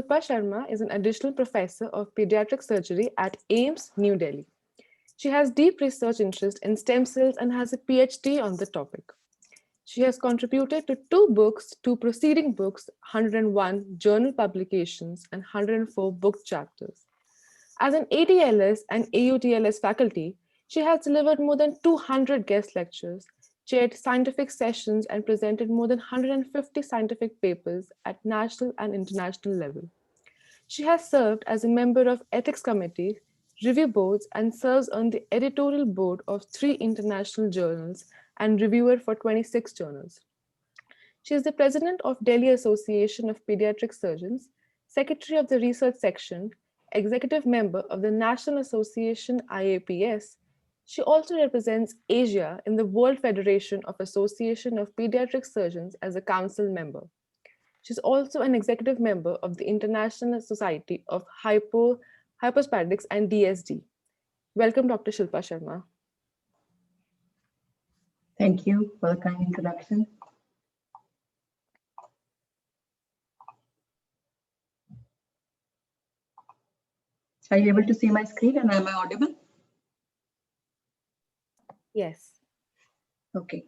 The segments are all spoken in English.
Shilpa Sharma is an additional professor of pediatric surgery at AIIMS, New Delhi. She has deep research interest in stem cells and has a PhD on the topic. She has contributed to two books, two preceding books, 101 journal publications, and 104 book chapters. As an ATLS and AUTLS faculty, she has delivered more than 200 guest lectures, chaired scientific sessions, and presented more than 150 scientific papers at national and international level. She has served as a member of ethics committees, review boards, and serves on the editorial board of 3 international journals and reviewer for 26 journals. She is the president of Delhi Association of Pediatric Surgeons, secretary of the research section, executive member of the National Association IAPS. She also represents Asia in the World Federation of Association of Pediatric Surgeons as a council member. She's also an executive member of the International Society of Hypospadics and DSD. Welcome, Dr. Shilpa Sharma. Thank you for the kind introduction. Are you able to see my screen and am I audible? Yes. Okay.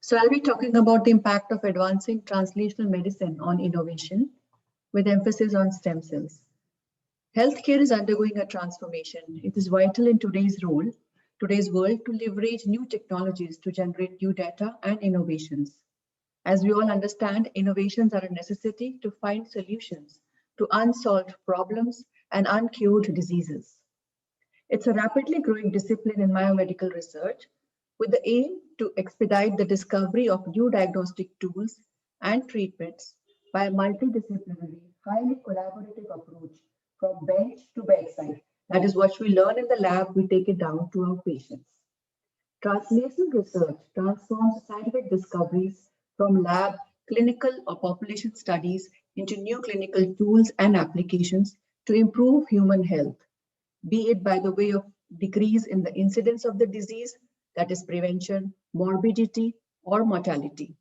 So I'll be talking about the impact of advancing translational medicine on innovation with emphasis on stem cells. Healthcare is undergoing a transformation. It is vital in today's world to leverage new technologies to generate new data and innovations. As we all understand, innovations are a necessity to find solutions to unsolved problems and uncured diseases. It's a rapidly growing discipline in biomedical research with the aim to expedite the discovery of new diagnostic tools and treatments by a multidisciplinary, highly collaborative approach from bench to bedside. That is what we learn in the lab, we take it down to our patients. Translational research transforms scientific discoveries from lab, clinical, or population studies into new clinical tools and applications to improve human health, be it by the way of decrease in the incidence of the disease, that is prevention, morbidity, or mortality.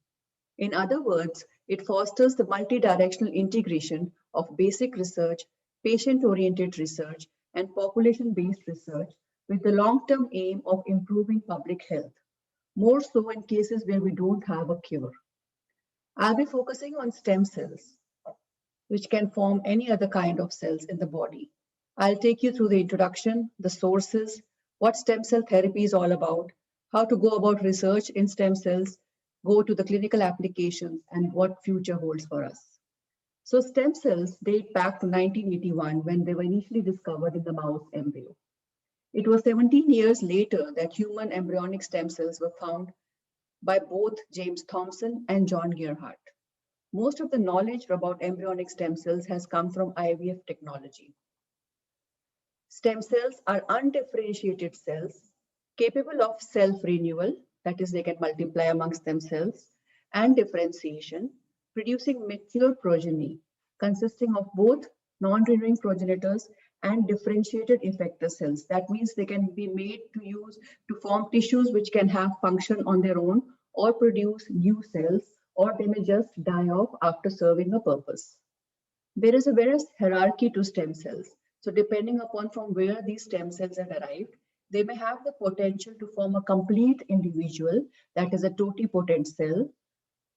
In other words, it fosters the multidirectional integration of basic research, patient-oriented research, and population-based research with the long-term aim of improving public health, more so in cases where we don't have a cure. I'll be focusing on stem cells, which can form any other kind of cells in the body. I'll take you through the introduction, the sources, what stem cell therapy is all about, how to go about research in stem cells, go to the clinical applications, and what future holds for us. So stem cells date back to 1981 when they were initially discovered in the mouse embryo. It was 17 years later that human embryonic stem cells were found by both James Thomson and John Gerhardt. Most of the knowledge about embryonic stem cells has come from IVF technology. Stem cells are undifferentiated cells capable of self-renewal, that is, they can multiply amongst themselves, and differentiation, producing mature progeny consisting of both non-renewing progenitors and differentiated effector cells. That means they can be made to use to form tissues which can have function on their own or produce new cells, or they may just die off after serving a purpose. There is a various hierarchy to stem cells. So depending upon from where these stem cells are derived, they may have the potential to form a complete individual, that is a totipotent cell,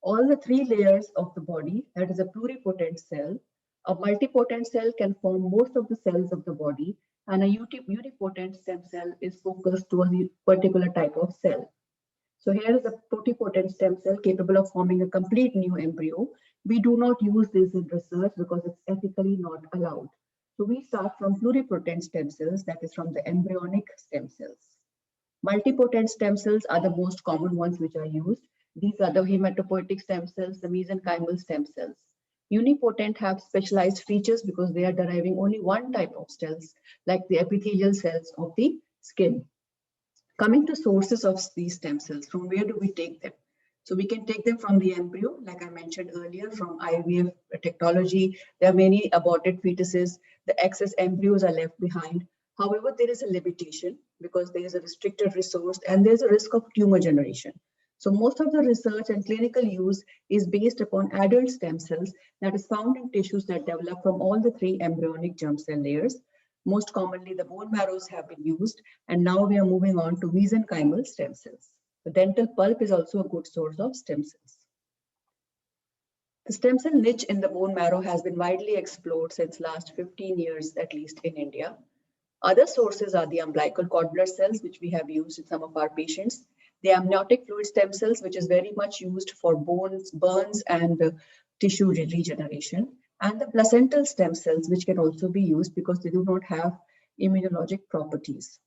all the 3 layers of the body, that is a pluripotent cell. A multipotent cell can form most of the cells of the body, and a unipotent stem cell is focused to a particular type of cell. So here is a totipotent stem cell capable of forming a complete new embryo. We do not use this in research because it's ethically not allowed. So we start from pluripotent stem cells, that is from the embryonic stem cells. Multipotent stem cells are the most common ones which are used. These are the hematopoietic stem cells, the mesenchymal stem cells. Unipotent have specialized features because they are deriving only one type of cells, like the epithelial cells of the skin. Coming to sources of these stem cells, from where do we take them? So we can take them from the embryo, like I mentioned earlier, from IVF technology. There are many aborted fetuses. The excess embryos are left behind. However, there is a limitation because there is a restricted resource and there's a risk of tumor generation. So most of the research and clinical use is based upon adult stem cells that is found in tissues that develop from all the three embryonic germ cell layers. Most commonly, the bone marrows have been used, and now we are moving on to mesenchymal stem cells. The dental pulp is also a good source of stem cells. The stem cell niche in the bone marrow has been widely explored since last 15 years, at least in India. Other sources are the umbilical cord blood cells, which we have used in some of our patients, the amniotic fluid stem cells, which is very much used for bones, burns, and tissue regeneration, and the placental stem cells, which can also be used because they do not have immunologic properties.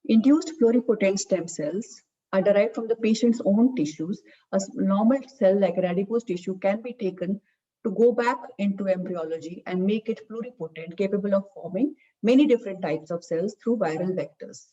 Induced pluripotent stem cells are derived from the patient's own tissues. A normal cell like an adipose tissue can be taken to go back into embryology and make it pluripotent, capable of forming many different types of cells through viral vectors.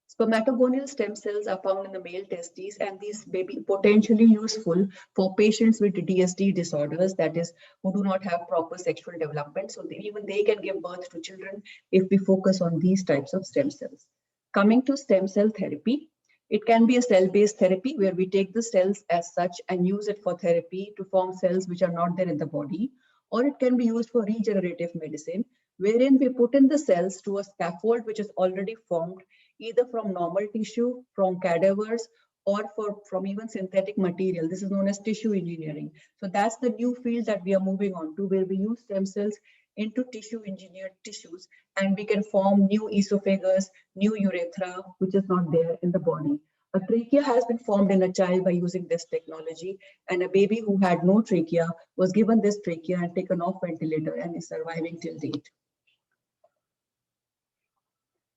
Spermatogonial stem cells are found in the male testes, and these may be potentially useful for patients with DSD disorders, that is, who do not have proper sexual development. So even they can give birth to children if we focus on these types of stem cells. Coming to stem cell therapy, it can be a cell-based therapy where we take the cells as such and use it for therapy to form cells which are not there in the body, or it can be used for regenerative medicine, wherein we put in the cells to a scaffold which is already formed either from normal tissue, from cadavers, or from even synthetic material. This is known as tissue engineering. So that's the new field that we are moving on to, where we use stem cells into tissue engineered tissues, and we can form new esophagus, new urethra, which is not there in the body. A trachea has been formed in a child by using this technology, and a baby who had no trachea was given this trachea and taken off ventilator and is surviving till date.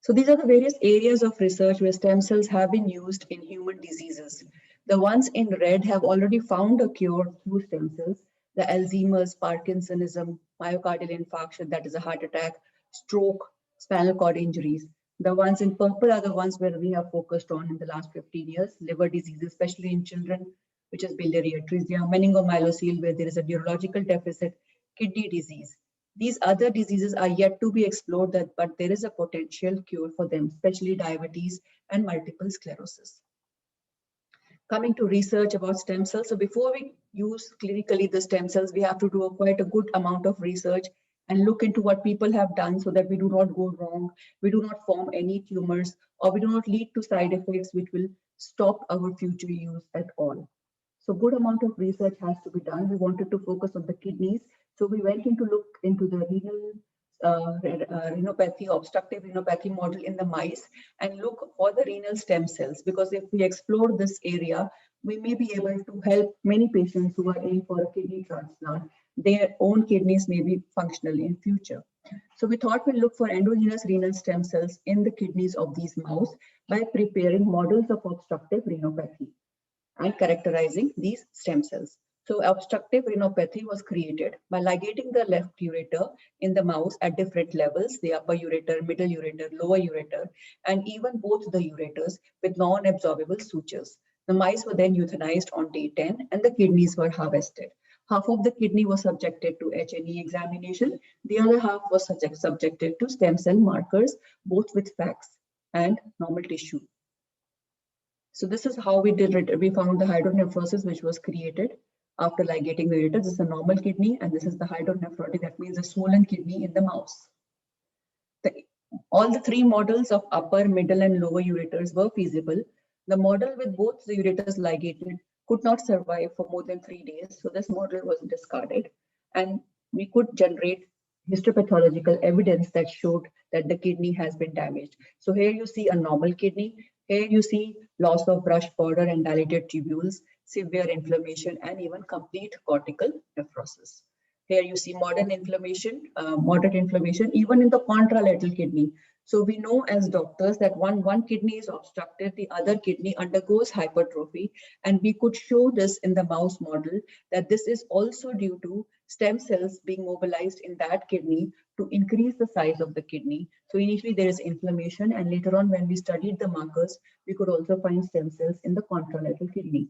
So these are the various areas of research where stem cells have been used in human diseases. The ones in red have already found a cure through stem cells. The Alzheimer's, Parkinsonism, myocardial infarction, that is a heart attack, stroke, spinal cord injuries. The ones in purple are the ones where we have focused on in the last 15 years, liver diseases, especially in children, which is biliary atresia, meningomyelocele, where there is a neurological deficit, kidney disease. These other diseases are yet to be explored, but there is a potential cure for them, especially diabetes and multiple sclerosis. Coming to research about stem cells. So before we use clinically the stem cells, we have to do quite a good amount of research and look into what people have done so that we do not go wrong, we do not form any tumors, or we do not lead to side effects which will stop our future use at all. So good amount of research has to be done. We wanted to focus on the kidneys. So we went in to look into the renal renopathy, obstructive renopathy model in the mice and look for the renal stem cells, because if we explore this area, we may be able to help many patients who are in for a kidney transplant. Their own kidneys may be functional in future. So we thought we'll look for endogenous renal stem cells in the kidneys of these mouse by preparing models of obstructive renopathy and characterizing these stem cells. So obstructive renopathy was created by ligating the left ureter in the mouse at different levels, the upper ureter, middle ureter, lower ureter, and even both the ureters with non-absorbable sutures. The mice were then euthanized on day 10 and the kidneys were harvested. Half of the kidney was subjected to H&E examination. The other half was subjected to stem cell markers, both with FACS and normal tissue. So this is how we did it. We found the hydronephrosis, which was created after ligating the ureter. This is a normal kidney, and this is the hydronephrotic, that means a swollen kidney in the mouse. All the three models of upper, middle, and lower ureters were feasible. The model with both the ureters ligated could not survive for more than 3 days, so this model was discarded, and we could generate histopathological evidence that showed that the kidney has been damaged. So here you see a normal kidney. Here you see loss of brush border and dilated tubules, severe inflammation, and even complete cortical nephrosis. Here you see moderate inflammation, even in the contralateral kidney. So we know as doctors that one kidney is obstructed, the other kidney undergoes hypertrophy, and we could show this in the mouse model that this is also due to stem cells being mobilized in that kidney to increase the size of the kidney. So initially there is inflammation, and later on when we studied the markers, we could also find stem cells in the contralateral kidney.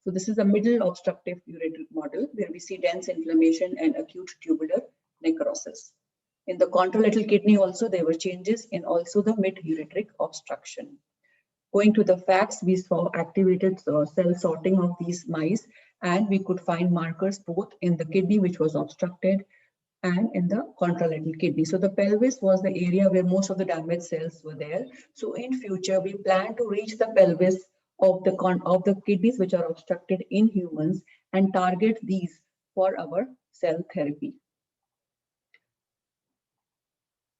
So this is a middle obstructive ureter model where we see dense inflammation and acute tubular necrosis. In the contralateral kidney also, there were changes in also the mid-ureteric obstruction. Going to the facts, we saw activated cell sorting of these mice, and we could find markers both in the kidney, which was obstructed, and in the contralateral kidney. So the pelvis was the area where most of the damaged cells were there. So in future, we plan to reach the pelvis of the kidneys which are obstructed in humans and target these for our cell therapy.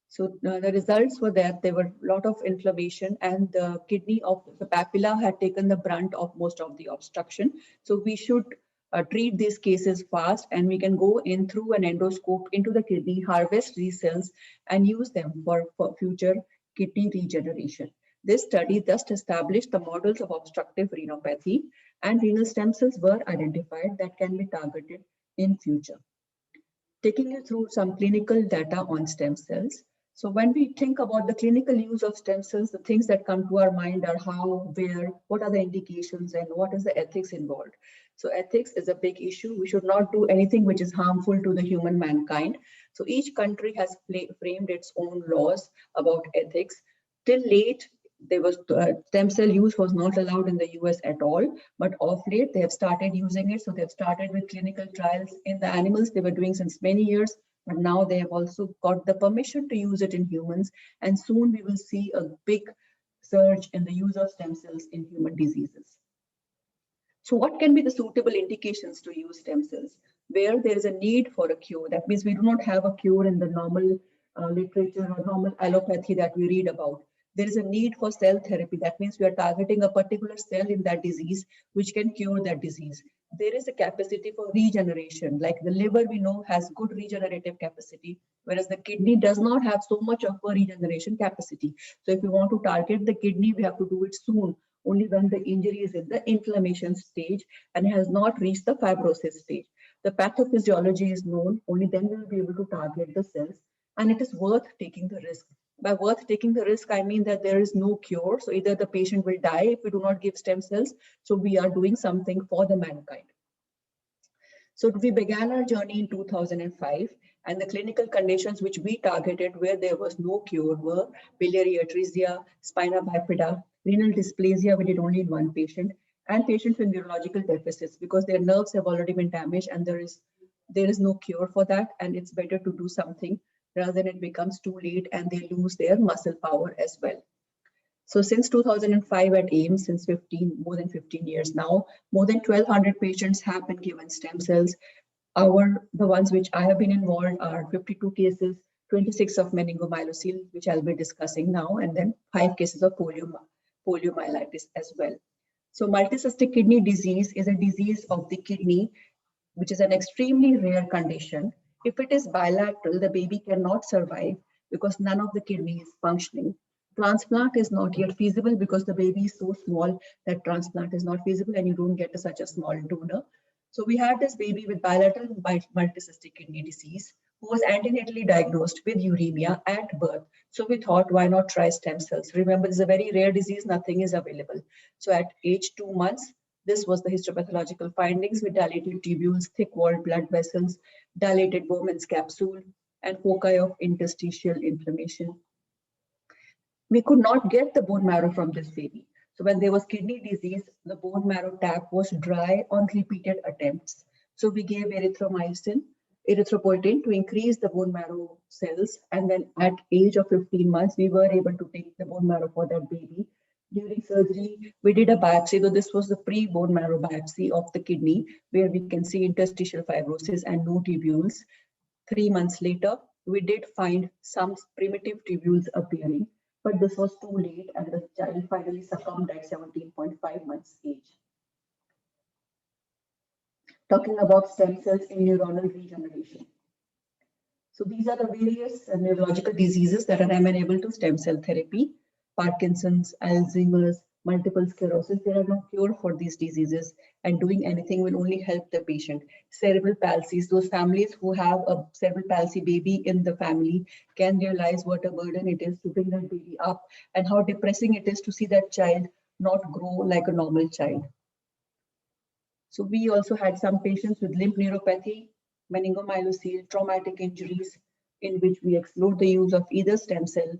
So the results were that there were a lot of inflammation, and the kidney of the papilla had taken the brunt of most of the obstruction. So we should treat these cases fast, and we can go in through an endoscope into the kidney, harvest these cells, and use them for future kidney regeneration. This study thus established the models of obstructive renopathy, and renal stem cells were identified that can be targeted in future. Taking you through some clinical data on stem cells. So when we think about the clinical use of stem cells, the things that come to our mind are how, where, what are the indications, and what is the ethics involved. So ethics is a big issue. We should not do anything which is harmful to the human mankind. So each country has framed its own laws about ethics. Till late, there was stem cell use was not allowed in the US at all, but of late they have started using it. So they've started with clinical trials in the animals they were doing since many years, but now they have also got the permission to use it in humans. And soon we will see a big surge in the use of stem cells in human diseases. So what can be the suitable indications to use stem cells? Where there is a need for a cure, that means we do not have a cure in the normal literature or normal allopathy that we read about. There is a need for cell therapy. That means we are targeting a particular cell in that disease, which can cure that disease. There is a capacity for regeneration, like the liver we know has good regenerative capacity, whereas the kidney does not have so much of a regeneration capacity. So if we want to target the kidney, we have to do it soon, only when the injury is in the inflammation stage and has not reached the fibrosis stage. The pathophysiology is known, only then we will be able to target the cells, and it is worth taking the risk. By worth taking the risk, I mean that there is no cure. So either the patient will die if we do not give stem cells. So we are doing something for the mankind. So we began our journey in 2005, and the clinical conditions which we targeted where there was no cure were biliary atresia, spina bifida, renal dysplasia, we did only in one patient, and patients with neurological deficits because their nerves have already been damaged and there is no cure for that, and it's better to do something rather than it becomes too late and they lose their muscle power as well. So since 2005 at AIIMS, since more than 15 years now, more than 1,200 patients have been given stem cells. The ones which I have been involved are 52 cases, 26 of meningomyelocele, which I'll be discussing now, and then 5 cases of poliomyelitis as well. So multicystic kidney disease is a disease of the kidney, which is an extremely rare condition. If it is bilateral, the baby cannot survive because none of the kidney is functioning. Transplant is not yet feasible because the baby is so small that transplant is not feasible and you don't get such a small donor. So we had this baby with bilateral multicystic kidney disease who was antenatally diagnosed with uremia at birth. So we thought, why not try stem cells? Remember, this is a very rare disease, nothing is available. So at age 2 months, this was the histopathological findings with dilated tubules, thick-walled blood vessels, dilated Bowman's capsule, and foci of interstitial inflammation. We could not get the bone marrow from this baby. So when there was kidney disease, the bone marrow tap was dry on repeated attempts. So we gave erythromycin, erythropoietin to increase the bone marrow cells. And then at age of 15 months, we were able to take the bone marrow for that baby. During surgery, we did a biopsy, though this was the pre-bone marrow biopsy of the kidney, where we can see interstitial fibrosis and no tubules. 3 months later, we did find some primitive tubules appearing, but this was too late and the child finally succumbed at 17.5 months age. Talking about stem cells in neuronal regeneration. So these are the various neurological diseases that are amenable to stem cell therapy. Parkinson's, Alzheimer's, multiple sclerosis. There are no cure for these diseases, and doing anything will only help the patient. Cerebral palsies, those families who have a cerebral palsy baby in the family can realize what a burden it is to bring that baby up and how depressing it is to see that child not grow like a normal child. So we also had some patients with limb neuropathy, meningomyelocele, traumatic injuries, in which we explored the use of either stem cell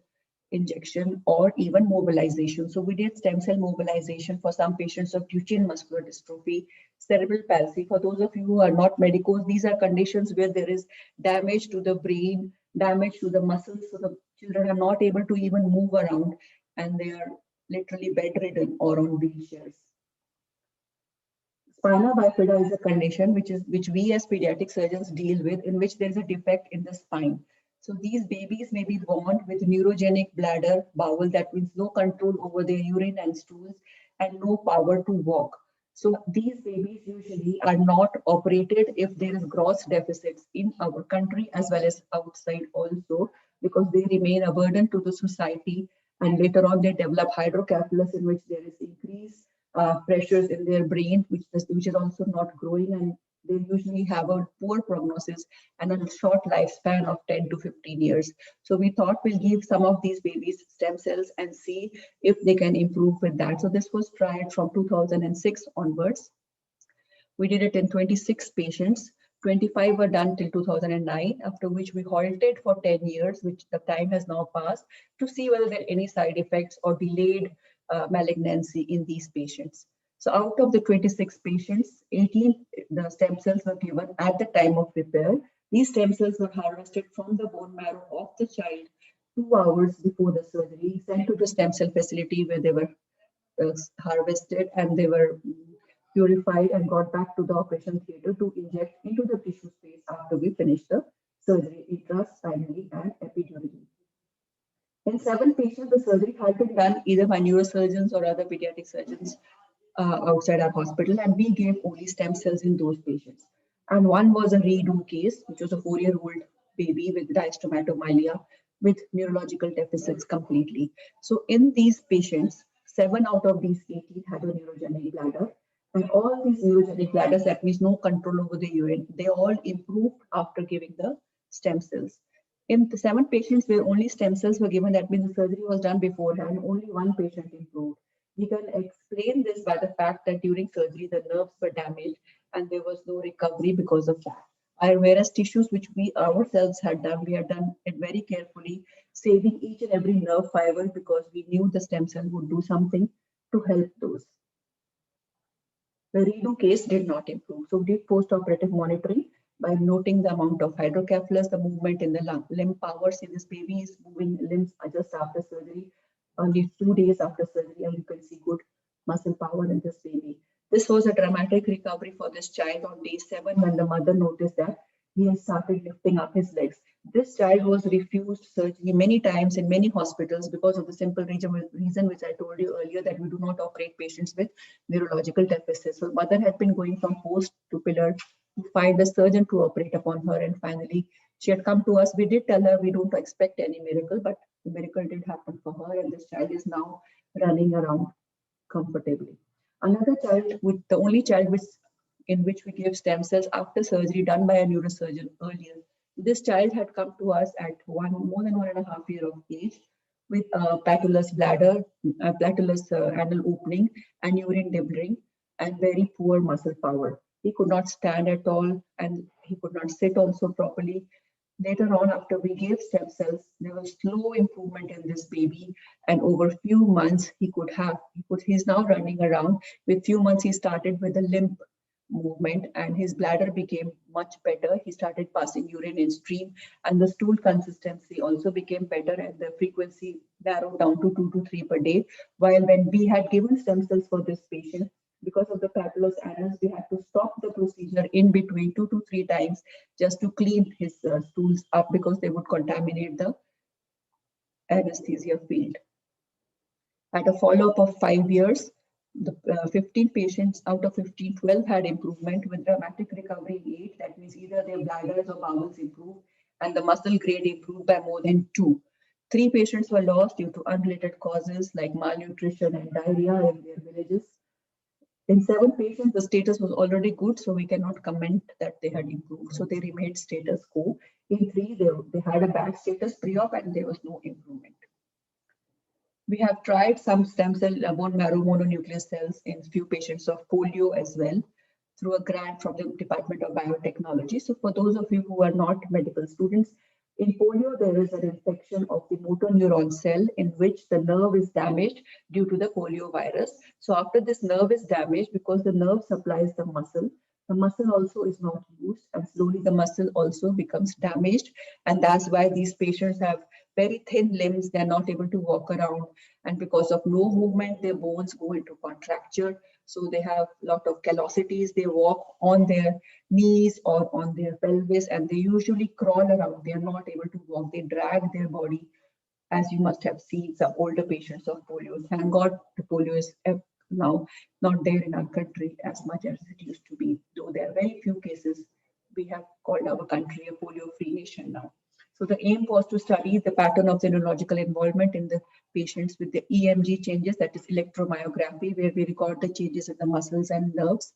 injection or even mobilization. So we did stem cell mobilization for some patients of Duchenne muscular dystrophy, cerebral palsy. For those of you who are not medicos, these are conditions where there is damage to the brain, damage to the muscles, so the children are not able to even move around and they are literally bedridden or on wheelchairs. Spina bifida is a condition which we as pediatric surgeons deal with, in which there is a defect in the spine. So these babies may be born with neurogenic bladder, bowel, that means no control over their urine and stools and no power to walk. So these babies usually are not operated if there is gross deficits in our country as well as outside also, because they remain a burden to the society, and later on they develop hydrocephalus, in which there is increased pressures in their brain, which is also not growing, and they usually have a poor prognosis and a short lifespan of 10 to 15 years. So we thought we'll give some of these babies stem cells and see if they can improve with that. So this was tried from 2006 onwards. We did it in 26 patients. 25 were done till 2009, after which we halted for 10 years, which the time has now passed, to see whether there are any side effects or delayed malignancy in these patients. So out of the 26 patients, 18 the stem cells were given at the time of repair. These stem cells were harvested from the bone marrow of the child 2 hours before the surgery, sent to the stem cell facility where they were harvested, and they were purified and got back to the operation theater to inject into the tissue space after we finished the surgery, intraspinally and epidurally. In 7 patients, the surgery had been done either by neurosurgeons or other pediatric surgeons outside our hospital, and we gave only stem cells in those patients. And one was a redo case, which was a 4-year-old baby with dystomatomyelia with neurological deficits completely. So in these patients, 7 out of these 18 had a neurogenic bladder. And all these neurogenic bladders, that means no control over the urine, they all improved after giving the stem cells. In the 7 patients where only stem cells were given, that means the surgery was done beforehand, only 1 patient improved. We can explain this by the fact that during surgery, the nerves were damaged and there was no recovery because of that. Whereas tissues which we ourselves had done, we had done it very carefully, saving each and every nerve fiber, because we knew the stem cell would do something to help those. The redo case did not improve. So we did post-operative monitoring by noting the amount of hydrocephalus, the movement in the limb power. See, this baby is moving limbs just after surgery, only 2 days after surgery, and you can see good muscle power in this baby. This was a dramatic recovery for this child on day 7, when the mother noticed that he has started lifting up his legs. This child was refused surgery many times in many hospitals because of the simple reason which I told you earlier, that we do not operate patients with neurological deficits. So mother had been going from post to pillar to find a surgeon to operate upon her, and finally she had come to us. We did tell her we don't expect any miracle, but the miracle did happen for her, and this child is now running around comfortably. Another child, with the only child in which we gave stem cells after surgery done by a neurosurgeon earlier. This child had come to us at more than 1.5 years of age with a patulous bladder, a patulous anal opening, and urine debris, and very poor muscle power. He could not stand at all, and he could not sit also properly. Later on, after we gave stem cells, there was slow improvement in this baby, and over a few months he's now running around. With few months, he started with a limp movement, and his bladder became much better. He started passing urine in stream, and the stool consistency also became better, and the frequency narrowed down to 2 to 3 per day. While when we had given stem cells for this patient, because of the patulous annus, we had to stop the procedure in between 2 to 3 times just to clean his stools up, because they would contaminate the anesthesia field. At a follow-up of 5 years, the 15 patients out of 15, 12 had improvement with dramatic recovery in 8. That means either their bladders or bowels improved, and the muscle grade improved by more than 2. 3 patients were lost due to unrelated causes like malnutrition and diarrhea in their villages. In 7 patients, the status was already good, so we cannot comment that they had improved. So they remained status quo. In 3, they had a bad status pre-op, and there was no improvement. We have tried some stem cell bone marrow mononuclear cells in few patients of polio as well, through a grant from the Department of Biotechnology. So for those of you who are not medical students, In polio, there is an infection of the motor neuron cell in which the nerve is damaged due to the polio virus. So after this nerve is damaged, because the nerve supplies the muscle also is not used, and slowly the muscle also becomes damaged. And that's why these patients have very thin limbs. They're not able to walk around. And because of no movement, their bones go into contracture. So they have a lot of callosities. They walk on their knees or on their pelvis, and they usually crawl around. They are not able to walk. They drag their body, as you must have seen some older patients of polio. Thank God the polio is now not there in our country as much as it used to be, though there are very few cases. We have called our country a polio-free nation now. So the aim was to study the pattern of the neurological involvement in the patients with the EMG changes, that is electromyography, where we record the changes in the muscles and nerves,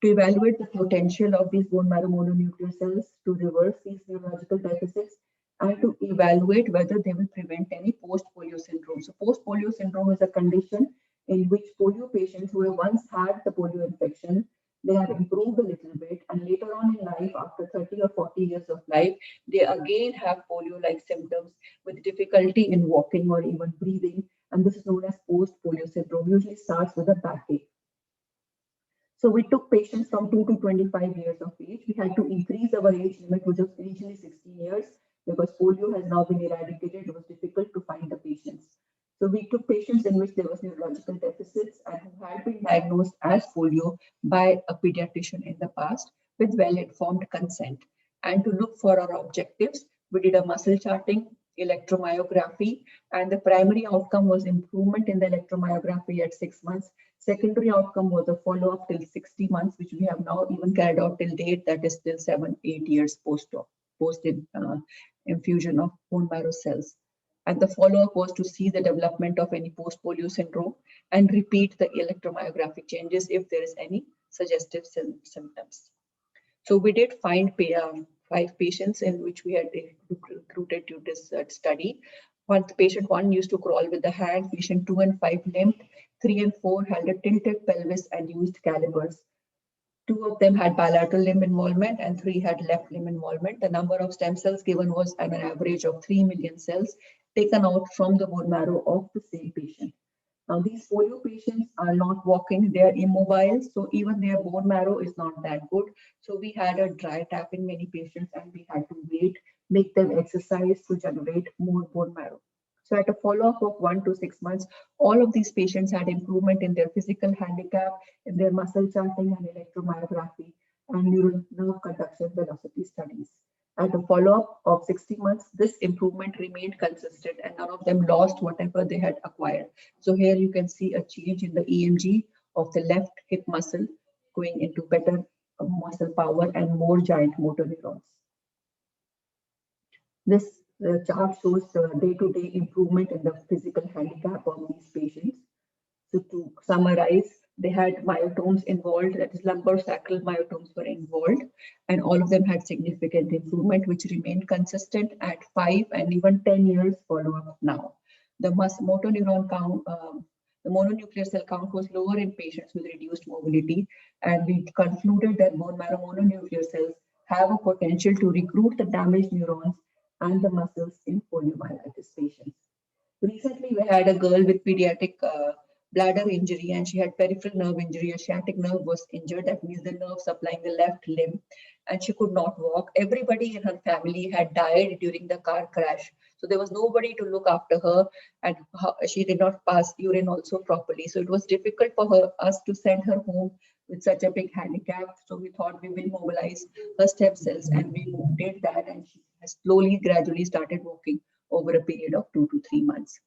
to evaluate the potential of these bone marrow mononuclear cells to reverse these neurological deficits, and to evaluate whether they will prevent any post-polio syndrome. So post-polio syndrome is a condition in which polio patients who have once had the polio infection, they have improved a little bit, and later on in life, after 30 or 40 years of life, they again have polio-like symptoms with difficulty in walking or even breathing, and this is known as post-polio syndrome. Usually starts with a backache. So we took patients from 2 to 25 years of age. We had to increase our age limit, which was initially 16 years, because polio has now been eradicated. It was difficult to find the patients. So we took patients in which there was neurological deficits and who had been diagnosed as polio by a pediatrician in the past with well-informed consent. And to look for our objectives, we did a muscle charting, electromyography, and the primary outcome was improvement in the electromyography at 6 months. Secondary outcome was a follow-up till 60 months, which we have now even carried out till date, that is still 7-8 years post infusion of bone marrow cells. And the follow-up was to see the development of any post-polio syndrome and repeat the electromyographic changes if there is any suggestive symptoms. So we did find 5 patients in which we had recruited to this study. Patient 1 used to crawl with the hand, patient 2 and 5 limped, 3 and 4 had a tilted pelvis and used calipers. 2 of them had bilateral limb involvement and 3 had left limb involvement. The number of stem cells given was an average of 3 million cells taken out from the bone marrow of the same patient. Now, these polio patients are not walking, they are immobile, so even their bone marrow is not that good. So we had a dry tap in many patients and we had to wait, make them exercise to generate more bone marrow. So at a follow-up of 1 to 6 months, all of these patients had improvement in their physical handicap, in their muscle charting and electromyography, and neural nerve conduction velocity studies. At a follow-up of 60 months, this improvement remained consistent and none of them lost whatever they had acquired. So here you can see a change in the EMG of the left hip muscle going into better muscle power and more giant motor neurons. This chart shows the day-to-day improvement in the physical handicap of these patients. So to summarize, they had myotomes involved, that is lumbosacral myotomes were involved, and all of them had significant improvement, which remained consistent at 5 and even 10 years follow-up now. The motor neuron count, the mononuclear cell count was lower in patients with reduced mobility, and we concluded that bone marrow mononuclear cells have a potential to recruit the damaged neurons and the muscles in poliomyelitis patients. Recently, we had a girl with pediatric bladder injury and she had peripheral nerve injury. A sciatic nerve was injured, that means the nerve supplying the left limb, and she could not walk. Everybody in her family had died during the car crash. So there was nobody to look after her, and she did not pass urine also properly. So it was difficult for us to send her home with such a big handicap. So we thought we will mobilize her stem cells, and we did that, and she has slowly, gradually started walking over a period of 2 to 3 months.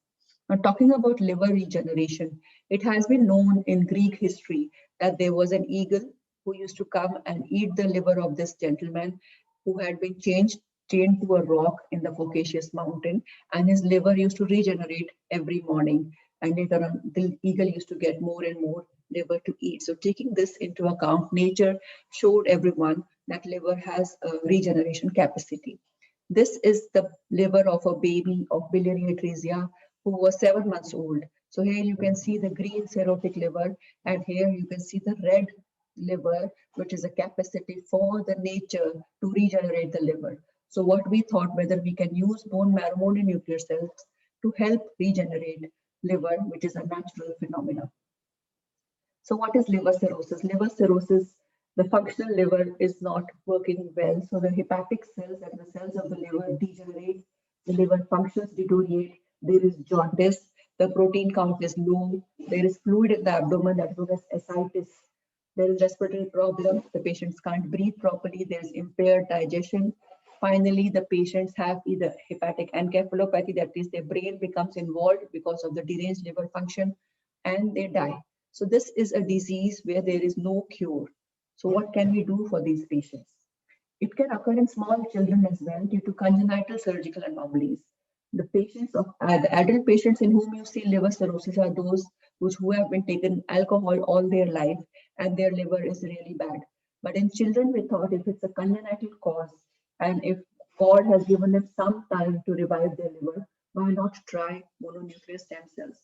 Now, talking about liver regeneration, it has been known in Greek history that there was an eagle who used to come and eat the liver of this gentleman who had been chained to a rock in the Caucasus mountain, and his liver used to regenerate every morning. And later on, the eagle used to get more and more liver to eat. So taking this into account, nature showed everyone that liver has a regeneration capacity. This is the liver of a baby of biliary atresia who was 7 months old. So here you can see the green cirrhotic liver, and here you can see the red liver, which is a capacity for the nature to regenerate the liver. So what we thought, whether we can use bone marrow mononuclear cells to help regenerate liver, which is a natural phenomenon. So what is liver cirrhosis? Liver cirrhosis, the functional liver is not working well. So the hepatic cells and the cells of the liver degenerate, the liver functions deteriorate, there is jaundice, the protein count is low, there is fluid in the abdomen that is known as ascites, there is respiratory problem, the patients can't breathe properly, there is impaired digestion. Finally, the patients have either hepatic encephalopathy, that is their brain becomes involved because of the deranged liver function, and they die. So this is a disease where there is no cure. So what can we do for these patients? It can occur in small children as well due to congenital surgical anomalies. The patients of the adult patients in whom you see liver cirrhosis are those who have been taken alcohol all their life and their liver is really bad. But in children, we thought if it's a congenital cause and if God has given them some time to revive their liver, why not try mononuclear stem cells?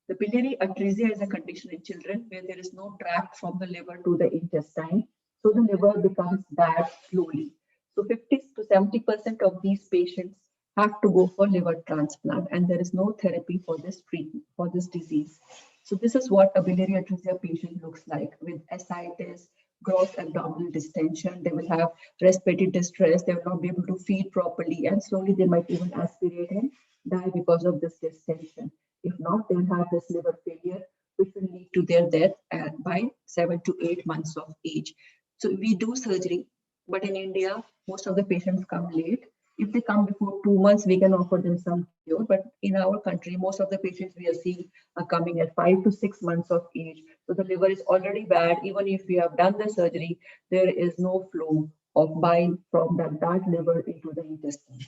The biliary atresia is a condition in children where there is no tract from the liver to the intestine. So the liver becomes bad slowly. So 50 to 70% of these patients have to go for liver transplant, and there is no therapy for this treatment, for this disease. So this is what a biliary atresia patient looks like, with ascites, gross abdominal distension. They will have respiratory distress. They will not be able to feed properly, and slowly they might even aspirate and die because of this distension. If not, they will have this liver failure, which will lead to their death by 7 to 8 months of age. So we do surgery, but in India, most of the patients come late. If they come before 2 months, we can offer them some cure. But in our country, most of the patients we are seeing are coming at 5 to 6 months of age. So the liver is already bad. Even if we have done the surgery, there is no flow of bile from that bad liver into the intestine.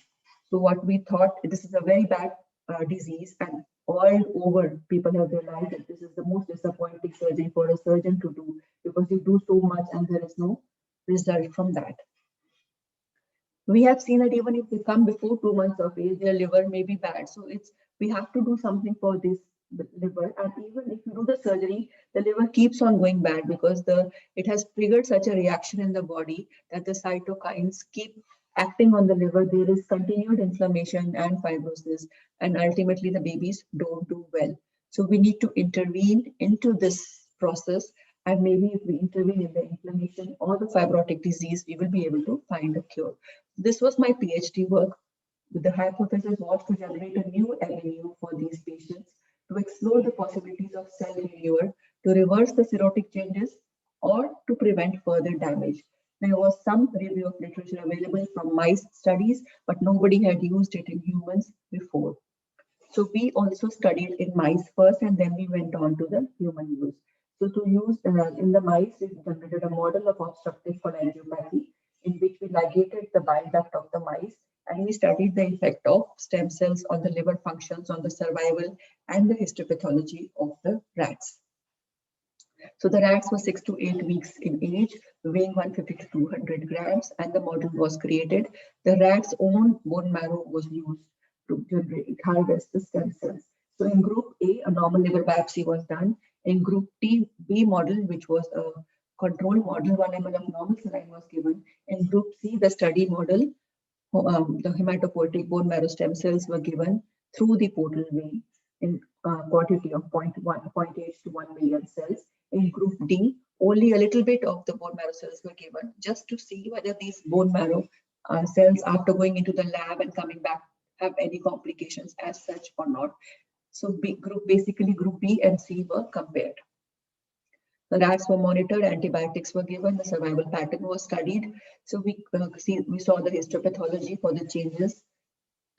So what we thought, this is a very bad disease, and all over people have realized that this is the most disappointing surgery for a surgeon to do, because you do so much and there is no result from that. We have seen that even if they come before 2 months of age, their liver may be bad. So we have to do something for this liver. And even if you do the surgery, the liver keeps on going bad because it has triggered such a reaction in the body that the cytokines keep acting on the liver. There is continued inflammation and fibrosis, and ultimately the babies don't do well. So we need to intervene into this process. And maybe if we intervene in the inflammation or the fibrotic disease, we will be able to find a cure. This was my PhD work. The hypothesis was to generate a new avenue for these patients, to explore the possibilities of cell renewal, to reverse the cirrhotic changes, or to prevent further damage. There was some review of literature available from mice studies, but nobody had used it in humans before. So we also studied in mice first, and then we went on to the human use. So to use in the mice, we generated a model of obstructive cholangiopathy in which we ligated the bile duct of the mice, and we studied the effect of stem cells on the liver functions, on the survival, and the histopathology of the rats. So the rats were 6 to 8 weeks in age, weighing 150 to 200 grams, and the model was created. The rat's own bone marrow was used to harvest the stem cells. So in group A, a normal liver biopsy was done. In group B model, which was a control model, 1 ml of normal saline was given. In group C, the study model, the hematopoietic bone marrow stem cells were given through the portal vein in quantity of 0.8 to 1 million cells. In group D, only a little bit of the bone marrow cells were given, just to see whether these bone marrow cells, after going into the lab and coming back, have any complications as such or not. So group B and C were compared. The rats were monitored, antibiotics were given, the survival pattern was studied. So we saw the histopathology for the changes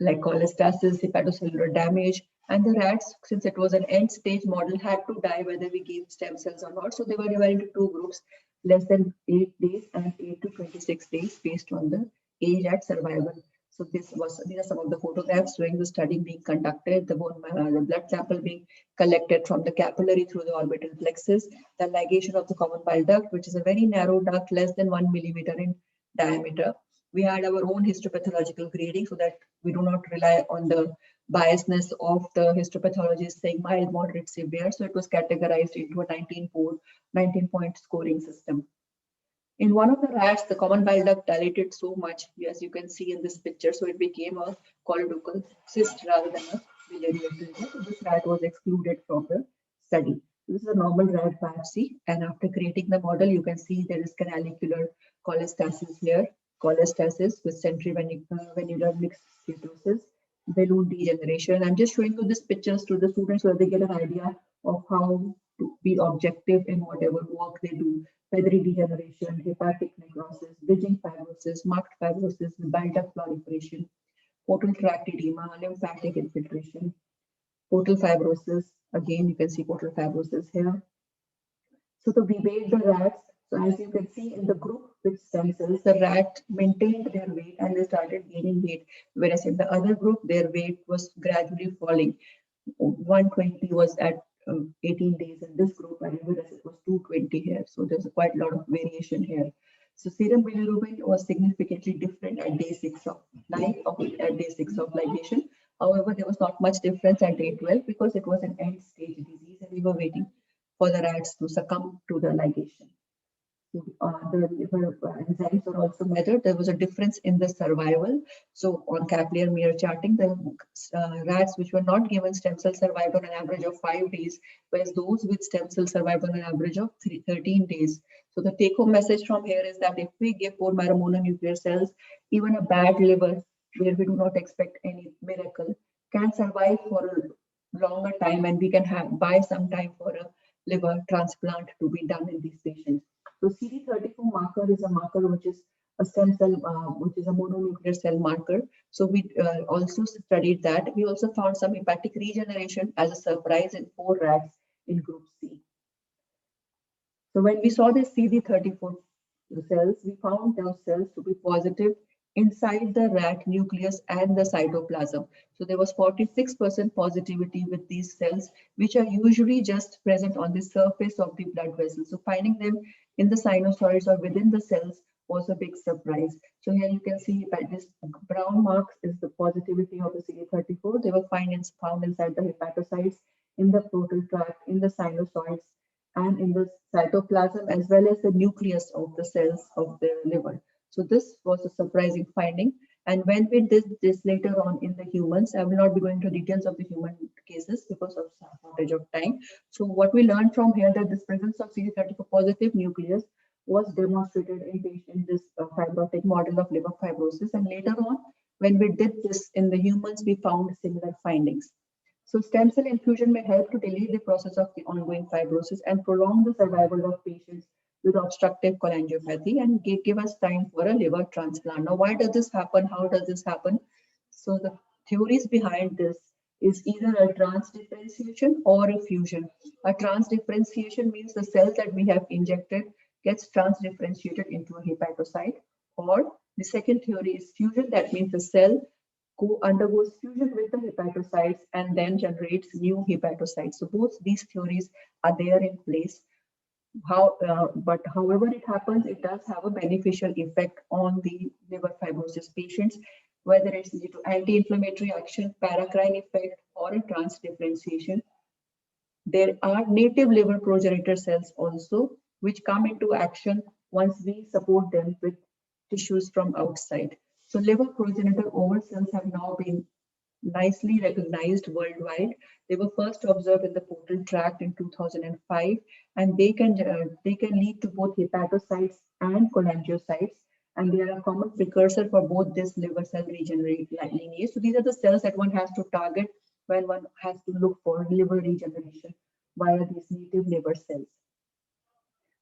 like cholestasis, hepatocellular damage, and the rats, since it was an end stage model, had to die whether we gave stem cells or not. So they were divided into 2 groups, less than 8 days and 8 to 26 days based on the age at survival. So these are some of the photographs showing the study being conducted, the blood sample being collected from the capillary through the orbital plexus, the ligation of the common bile duct, which is a very narrow duct, less than 1 millimeter in diameter. We had our own histopathological grading so that we do not rely on the biasness of the histopathologist saying mild, moderate, severe. So it was categorized into a 19-point scoring system. In one of the rats, the common bile duct dilated so much, as you can see in this picture, so it became a cauloducal cyst rather than a biliary atresia. So this rat was excluded from the study. This is a normal rat biopsy, and after creating the model, you can see there is canalicular cholestasis here, cholestasis with centrivenular mixed steatosis, balloon degeneration. I'm just showing you these pictures to the students so that they get an idea of how to be objective in whatever work they do. Feathery degeneration, hepatic necrosis, bridging fibrosis, marked fibrosis with bile duct proliferation, portal tract edema, lymphatic infiltration, portal fibrosis. Again, you can see portal fibrosis here. So we weighed the rats. So as you can see in the group with stem cells, the rat maintained their weight and they started gaining weight. Whereas in the other group, their weight was gradually falling. 120 was at 18 days in this group, and whereas it was 220 here. So there's quite a lot of variation here. So serum bilirubin was significantly different at day 6 of life, at day 6 of ligation. However, there was not much difference at day 12 because it was an end stage disease and we were waiting for the rats to succumb to the ligation. The liver enzymes were also measured. There was a difference in the survival. So on Kaplan-Meier charting, the rats which were not given stem cell survived on an average of 5 days, whereas those with stem cell survived on an average of 13 days. So the take-home message from here is that if we give bone marrow mononuclear cells, even a bad liver, where we do not expect any miracle, can survive for a longer time, and we can buy some time for a liver transplant to be done in these patients. So CD34 marker is a marker which is a stem cell, which is a mononuclear cell marker. So we also studied that. We also found some hepatic regeneration as a surprise in 4 rats in group C. So when we saw the CD34 cells, we found those cells to be positive inside the rat nucleus and the cytoplasm. So there was 46% positivity with these cells, which are usually just present on the surface of the blood vessels. So finding them in the sinusoids or within the cells was a big surprise. So here you can see that this brown marks is the positivity of the CD34. They were found inside the hepatocytes, in the portal tract, in the sinusoids, and in the cytoplasm, as well as the nucleus of the cells of the liver. So this was a surprising finding. And when we did this later on in the humans, I will not be going into details of the human cases because of shortage of time. So what we learned from here that this presence of CD34 positive nucleus was demonstrated in this fibrotic model of liver fibrosis. And later on, when we did this in the humans, we found similar findings. So stem cell infusion may help to delay the process of the ongoing fibrosis and prolong the survival of patients with obstructive cholangiopathy and give us time for a liver transplant. Now, why does this happen? How does this happen? So the theories behind this is either a transdifferentiation or a fusion. A transdifferentiation means the cells that we have injected gets transdifferentiated into a hepatocyte, or the second theory is fusion. That means the cell undergoes fusion with the hepatocytes and then generates new hepatocytes. So both these theories are there in place. But however it happens, it does have a beneficial effect on the liver fibrosis patients, whether it's due to anti-inflammatory action, paracrine effect, or a transdifferentiation. There are native liver progenitor cells also, which come into action once we support them with tissues from outside. So liver progenitor oval cells have now been nicely recognized worldwide. They were first observed in the portal tract in 2005, and they can lead to both hepatocytes and cholangiocytes, and they are a common precursor for both this liver cell regenerate lineage. So these are the cells that one has to target when one has to look for liver regeneration via these native liver cells.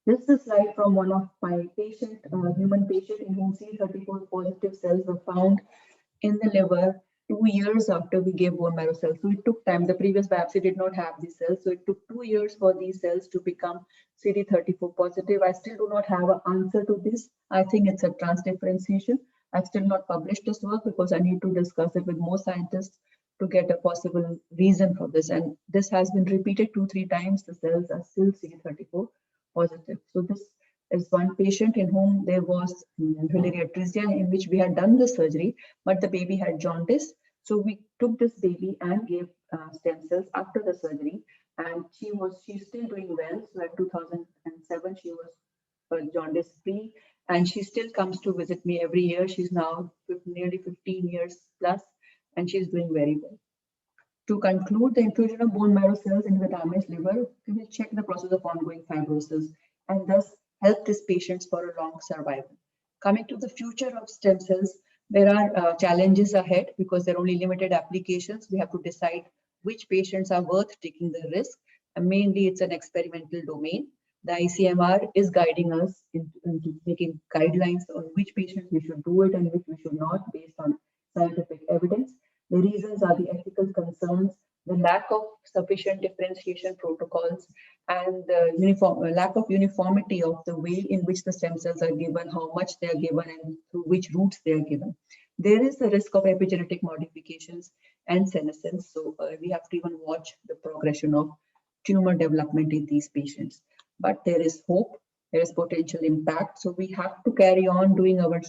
This is a slide from one of my human patient in whom CD34 positive cells were found in the liver 2 years after we gave bone marrow cells. So it took time. The previous biopsy did not have these cells. So it took 2 years for these cells to become CD34 positive. I still do not have an answer to this. I think it's a transdifferentiation. I've still not published this work because I need to discuss it with more scientists to get a possible reason for this. And this has been repeated 2-3 times. The cells are still CD34 positive. So this is one patient in whom there was biliary atresia, in which we had done the surgery, but the baby had jaundice. So we took this baby and gave stem cells after the surgery, and she's still doing well. So at 2007, she was jaundice free, and she still comes to visit me every year. She's now nearly 15 years plus, and she's doing very well. To conclude, the infusion of bone marrow cells into the damaged liver will check the process of ongoing fibrosis and thus help these patients for a long survival. Coming to the future of stem cells, there are challenges ahead because there are only limited applications. We have to decide which patients are worth taking the risk, and mainly it's an experimental domain. The ICMR is guiding us into making guidelines on which patients we should do it and which we should not based on scientific evidence. The reasons are the ethical concerns, the lack of sufficient differentiation protocols, and the lack of uniformity of the way in which the stem cells are given, how much they are given, and through which routes they are given. There is the risk of epigenetic modifications and senescence, so we have to even watch the progression of tumor development in these patients. But there is hope, there is potential impact, so we have to carry on doing our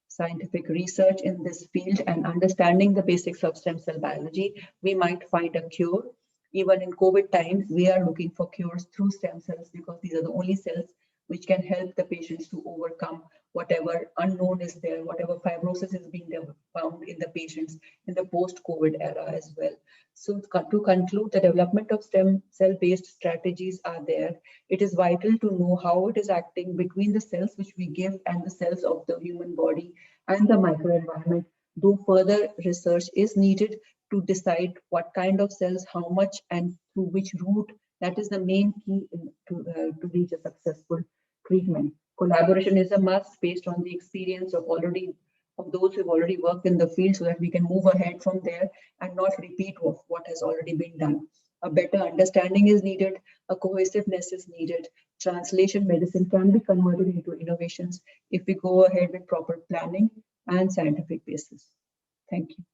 scientific research in this field and understanding the basics of stem cell biology. We might find a cure. Even in COVID times, we are looking for cures through stem cells because these are the only cells which can help the patients to overcome whatever unknown is there, whatever fibrosis is being found in the patients in the post-COVID era as well. So to conclude, the development of stem cell-based strategies are there. It is vital to know how it is acting between the cells which we give and the cells of the human body and the microenvironment, though further research is needed to decide what kind of cells, how much, and through which route. That is the main key to reach a successful treatment. Collaboration is a must based on the experience of those who've already worked in the field so that we can move ahead from there and not repeat what has already been done. A better understanding is needed, a cohesiveness is needed. Translation medicine can be converted into innovations if we go ahead with proper planning and scientific basis. Thank you.